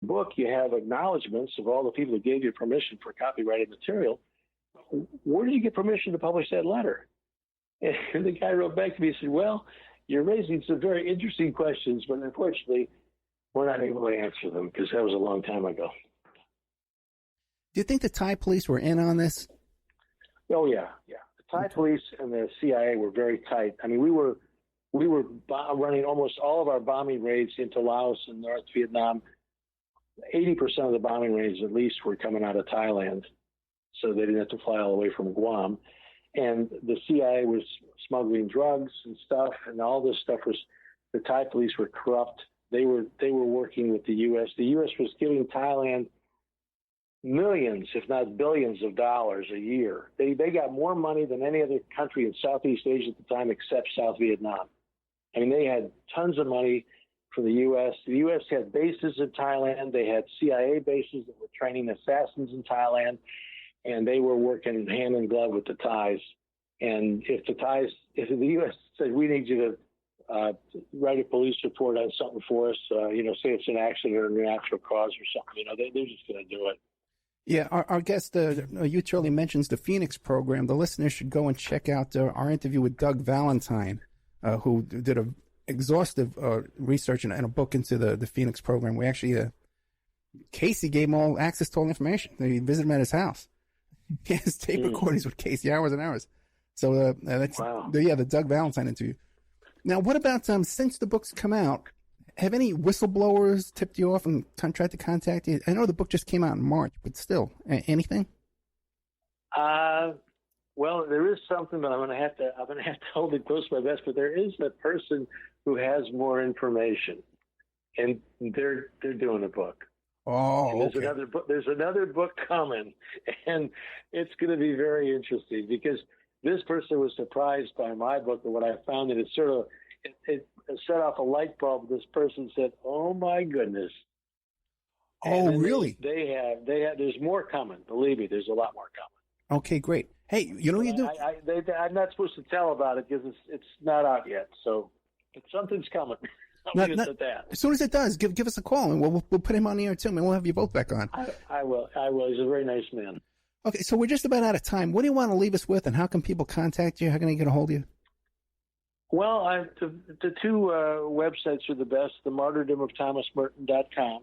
book, you have acknowledgments of all the people who gave you permission for copyrighted material. Where did you get permission to publish that letter? And the guy wrote back to me and said, well, you're raising some very interesting questions, but unfortunately, we're not able to answer them because that was a long time ago. Do you think the Thai police were in on this? Oh, yeah. The Thai police and the CIA were very tight. I mean, we were running almost all of our bombing raids into Laos and North Vietnam. 80% of the bombing raids, at least, were coming out of Thailand, so they didn't have to fly all the way from Guam. And the CIA was smuggling drugs and stuff, and all this stuff was, the Thai police were corrupt. They were working with the U.S. The U.S. was giving Thailand millions, if not billions of dollars a year. They got more money than any other country in Southeast Asia at the time except South Vietnam. I mean, they had tons of money for the U.S. The U.S. had bases in Thailand. They had CIA bases that were training assassins in Thailand, and they were working hand in glove with the Thais. And if the U.S. said, we need you to write a police report on something for us, say it's an accident or a natural cause or something, they're just going to do it. Yeah, our guest, Hugh Turley, mentions the Phoenix program. The listeners should go and check out our interview with Doug Valentine, who did a exhaustive research and a book into the Phoenix program. We actually, Casey gave him all access to all the information. He visited him at his house. He has tape recordings with Casey, hours and hours. So that's the Doug Valentine interview. Now, what about since the book's come out? Have any whistleblowers tipped you off and tried to contact you? I know the book just came out in March, but still, anything? Well, there is something, but I'm going to have to hold it close to my vest. But there is a person who has more information, and they're doing a book. Oh, and there's another book coming, and it's going to be very interesting because this person was surprised by my book and what I found, that it sort of it set off a light bulb. This person said, "Oh my goodness!" Oh, really? They have. There's more coming. Believe me, there's a lot more coming. Okay, great. Hey, you know what you do? I'm not supposed to tell about it because it's not out yet. So something's coming. I'll leave it at that. As soon as it does, give us a call, and we'll put him on the air too, and we'll have you both back on. I will. He's a very nice man. Okay, so we're just about out of time. What do you want to leave us with, and how can people contact you? How can they get a hold of you? Well, the two websites are the best, the martyrdomofThomasmerton.com,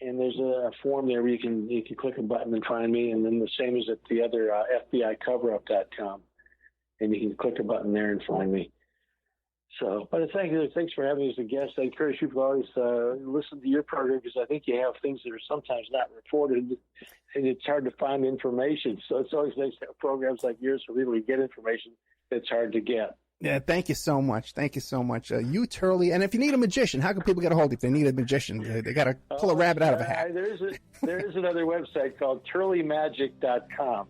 and there's a form there where you can click a button and find me, and then the same as at the other, FBICoverup.com, and you can click a button there and find me. So, but thanks for having me as a guest. I encourage people to always listen to your program because I think you have things that are sometimes not reported, and it's hard to find information. So it's always nice to have programs like yours for people to get information that's hard to get. Yeah, thank you so much. Thank you so much. Hugh Turley. And if you need a magician, how can people get a hold of you if they need a magician? They got to pull a rabbit out of a hat. There is another website called turleymagic.com.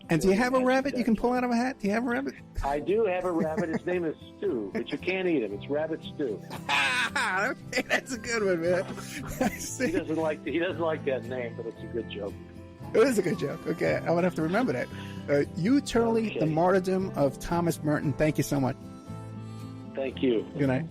And do you have a rabbit you can pull out of a hat? Do you have a rabbit? I do have a rabbit. His name is Stu, but you can't eat him. It's Rabbit Stew. Okay, that's a good one, man. He doesn't like that name, but it's a good joke. It is a good joke. Okay, I'm going to have to remember that. Hugh Turley, okay. The Martyrdom of Thomas Merton. Thank you so much. Thank you. Good night.